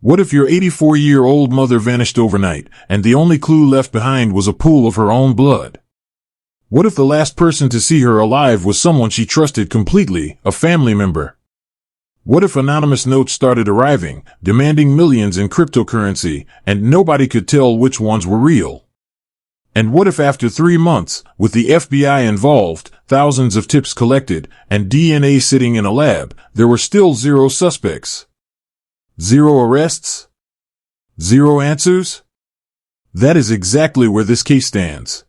What if your 84-year-old mother vanished overnight, and the only clue left behind was a pool of her own blood? What if the last person to see her alive was someone she trusted completely, a family member? What if anonymous notes started arriving, demanding millions in cryptocurrency, and nobody could tell which ones were real? And what if after 3 months, with the FBI involved, thousands of tips collected, and DNA sitting in a lab, there were still 0 suspects? 0 arrests? 0 answers? That is exactly where this case stands.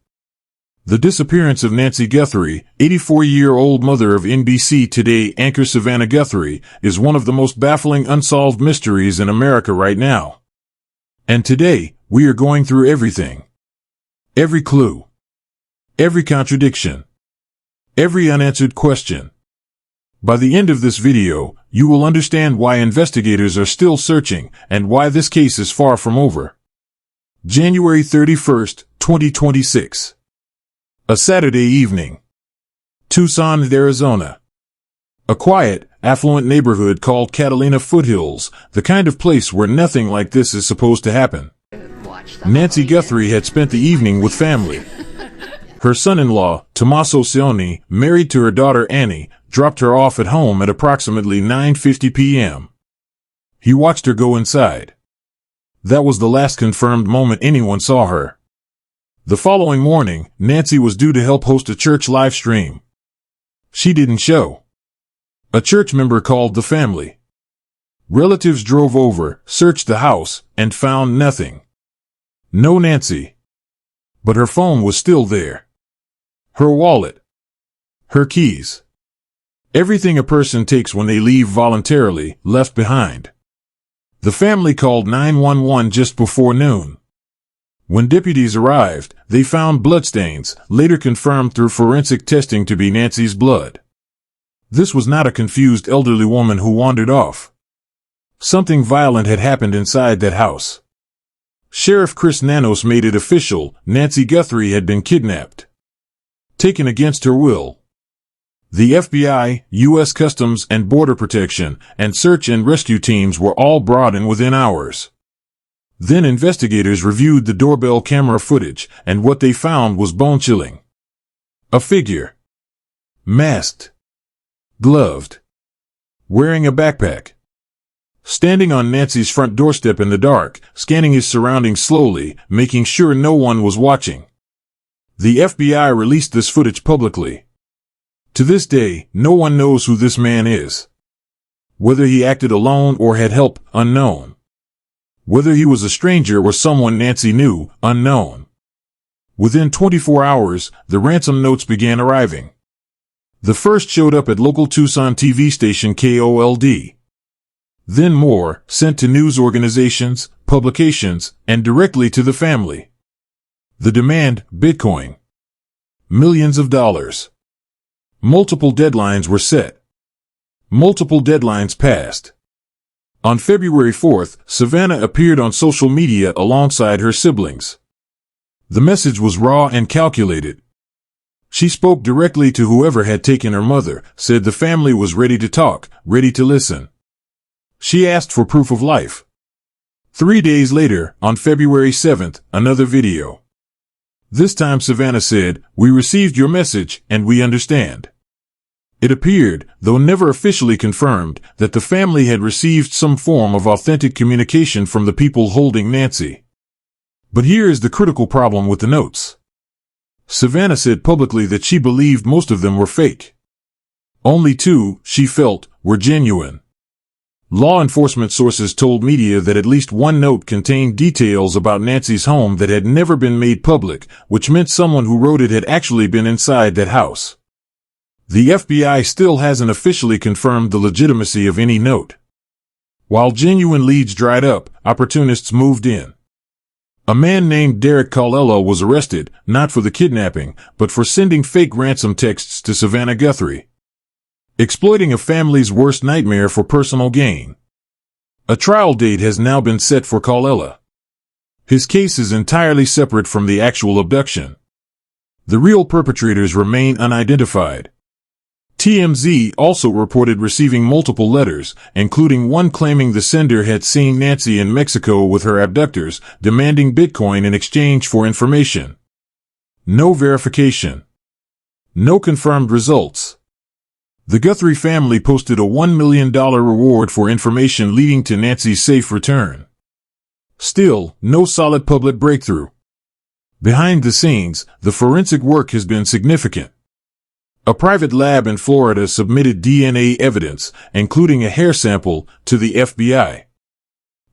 The disappearance of Nancy Guthrie, 84-year-old mother of NBC Today anchor Savannah Guthrie, is one of the most baffling unsolved mysteries in America right now. And today, we are going through everything. Every clue. Every contradiction. Every unanswered question. By the end of this video, you will understand why investigators are still searching and why this case is far from over. January 31st, 2026. A Saturday evening. Tucson, Arizona. A quiet, affluent neighborhood called Catalina Foothills, the kind of place where nothing like this is supposed to happen. Nancy Guthrie had spent the evening with family. Her son-in-law, Tommaso Cioni, married to her daughter Annie, dropped her off at home at approximately 9:50 p.m. He watched her go inside. That was the last confirmed moment anyone saw her. The following morning, Nancy was due to help host a church live stream. She didn't show. A church member called the family. Relatives drove over, searched the house, and found nothing. No Nancy. But her phone was still there. Her wallet. Her keys. Everything a person takes when they leave voluntarily, left behind. The family called 911 just before noon. When deputies arrived, they found bloodstains, later confirmed through forensic testing to be Nancy's blood. This was not a confused elderly woman who wandered off. Something violent had happened inside that house. Sheriff Chris Nanos made it official: Nancy Guthrie had been kidnapped. Taken against her will. The FBI, U.S. Customs and Border Protection, and search and rescue teams were all brought in within hours. Then investigators reviewed the doorbell camera footage, and what they found was bone-chilling. A figure. Masked. Gloved. Wearing a backpack. Standing on Nancy's front doorstep in the dark, scanning his surroundings slowly, making sure no one was watching. The FBI released this footage publicly. To this day, no one knows who this man is. Whether he acted alone or had help, unknown. Whether he was a stranger or someone Nancy knew, unknown. Within 24 hours, the ransom notes began arriving. The first showed up at local Tucson TV station KOLD. Then more, sent to news organizations, publications, and directly to the family. The demand: Bitcoin. Millions of dollars. Multiple deadlines were set. Multiple deadlines passed. On February 4th, Savannah appeared on social media alongside her siblings. The message was raw and calculated. She spoke directly to whoever had taken her mother, said the family was ready to talk, ready to listen. She asked for proof of life. 3 days later, on February 7th, another video. This time Savannah said, "We received your message, and we understand." It appeared, though never officially confirmed, that the family had received some form of authentic communication from the people holding Nancy. But here is the critical problem with the notes. Savannah said publicly that she believed most of them were fake. Only 2, she felt, were genuine. Law enforcement sources told media that at least 1 note contained details about Nancy's home that had never been made public, which meant someone who wrote it had actually been inside that house. The FBI still hasn't officially confirmed the legitimacy of any note. While genuine leads dried up, opportunists moved in. A man named Derek Colella was arrested, not for the kidnapping, but for sending fake ransom texts to Savannah Guthrie. Exploiting a family's worst nightmare for personal gain. A trial date has now been set for Colella. His case is entirely separate from the actual abduction. The real perpetrators remain unidentified. TMZ also reported receiving multiple letters, including one claiming the sender had seen Nancy in Mexico with her abductors, demanding Bitcoin in exchange for information. No verification. No confirmed results. The Guthrie family posted a $1 million reward for information leading to Nancy's safe return. Still, no solid public breakthrough. Behind the scenes, the forensic work has been significant. A private lab in Florida submitted DNA evidence, including a hair sample, to the FBI.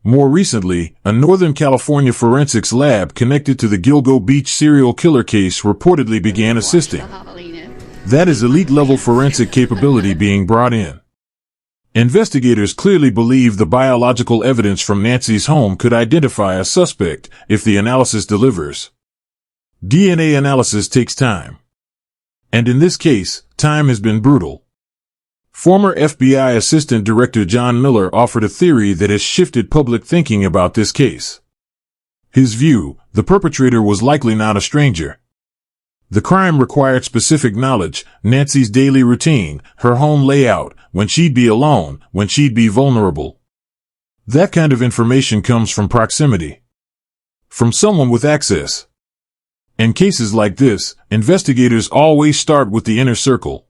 More recently, a Northern California forensics lab connected to the Gilgo Beach serial killer case reportedly began assisting. That is elite-level forensic capability being brought in. Investigators clearly believe the biological evidence from Nancy's home could identify a suspect if the analysis delivers. DNA analysis takes time. And in this case, time has been brutal. Former FBI Assistant Director John Miller offered a theory that has shifted public thinking about this case. His view, the perpetrator was likely not a stranger. The crime required specific knowledge, Nancy's daily routine, her home layout, when she'd be alone, when she'd be vulnerable. That kind of information comes from proximity. From someone with access. In cases like this, investigators always start with the inner circle.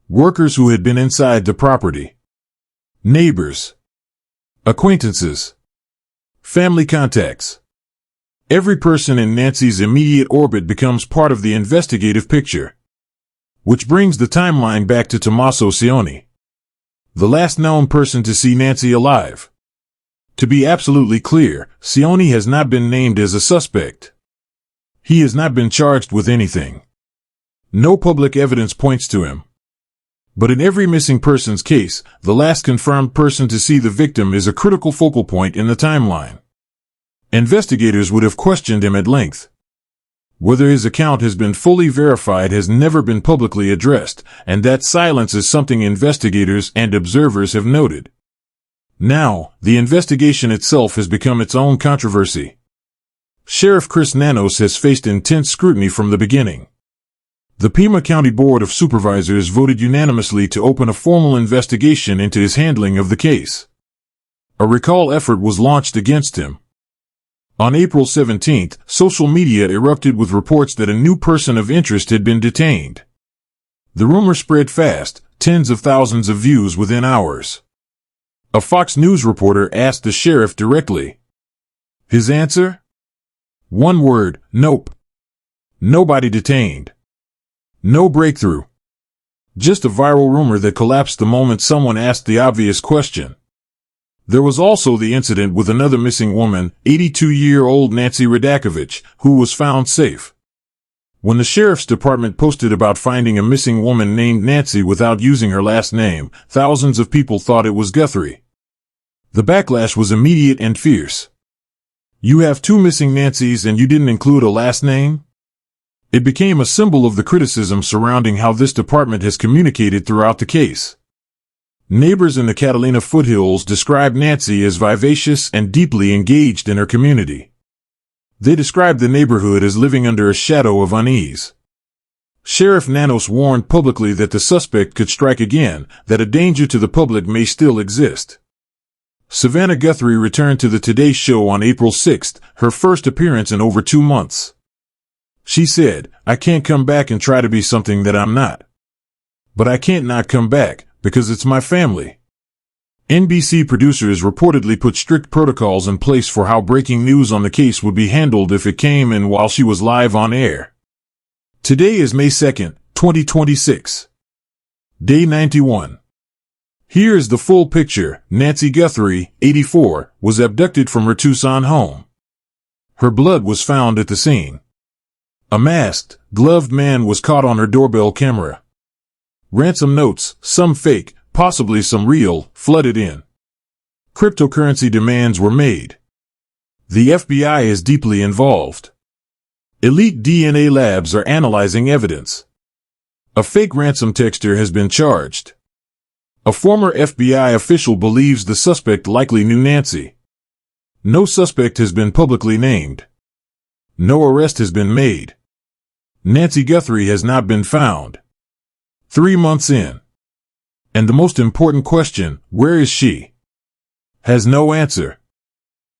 Workers who had been inside the property. Neighbors. Acquaintances. Family contacts. Every person in Nancy's immediate orbit becomes part of the investigative picture. Which brings the timeline back to Tommaso Cioni. The last known person to see Nancy alive. To be absolutely clear, Cioni has not been named as a suspect. He has not been charged with anything. No public evidence points to him. But in every missing persons case, the last confirmed person to see the victim is a critical focal point in the timeline. Investigators would have questioned him at length. Whether his account has been fully verified has never been publicly addressed, and that silence is something investigators and observers have noted. Now, the investigation itself has become its own controversy. Sheriff Chris Nanos has faced intense scrutiny from the beginning. The Pima County Board of Supervisors voted unanimously to open a formal investigation into his handling of the case. A recall effort was launched against him. On April 17th, social media erupted with reports that a new person of interest had been detained. The rumor spread fast, tens of thousands of views within hours. A Fox News reporter asked the sheriff directly. His answer? One word, nope. Nobody detained. No breakthrough. Just a viral rumor that collapsed the moment someone asked the obvious question. There was also the incident with another missing woman, 82-year-old Nancy Radakovich, who was found safe. When the sheriff's department posted about finding a missing woman named Nancy without using her last name, thousands of people thought it was Guthrie. The backlash was immediate and fierce. You have two missing Nancys and you didn't include a last name? It became a symbol of the criticism surrounding how this department has communicated throughout the case. Neighbors in the Catalina foothills described Nancy as vivacious and deeply engaged in her community. They described the neighborhood as living under a shadow of unease. Sheriff Nanos warned publicly that the suspect could strike again, that a danger to the public may still exist. Savannah Guthrie returned to the Today Show on April 6th, her first appearance in over 2 months. She said, I can't come back and try to be something that I'm not. But I can't not come back, because it's my family. NBC producers reportedly put strict protocols in place for how breaking news on the case would be handled if it came in while she was live on air. Today is May 2nd, 2026. Day 91. Here is the full picture. Nancy Guthrie, 84, was abducted from her Tucson home. Her blood was found at the scene. A masked, gloved man was caught on her doorbell camera. Ransom notes, some fake, possibly some real, flooded in. Cryptocurrency demands were made. The FBI is deeply involved. Elite DNA labs are analyzing evidence. A fake ransom texter has been charged. A former FBI official believes the suspect likely knew Nancy. No suspect has been publicly named. No arrest has been made. Nancy Guthrie has not been found. 3 months in. And the most important question, where is she? Has no answer.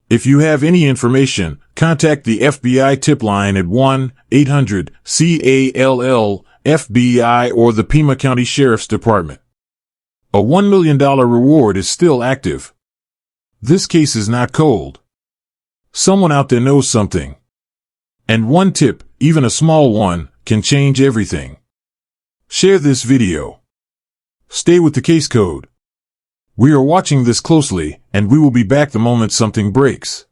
If you have any information, contact the FBI tip line at 1-800-CALL-FBI or the Pima County Sheriff's Department. A $1 million reward is still active. This case is not cold. Someone out there knows something. And one tip, even a small one, can change everything. Share this video. Stay with the case code. We are watching this closely, and we will be back the moment something breaks.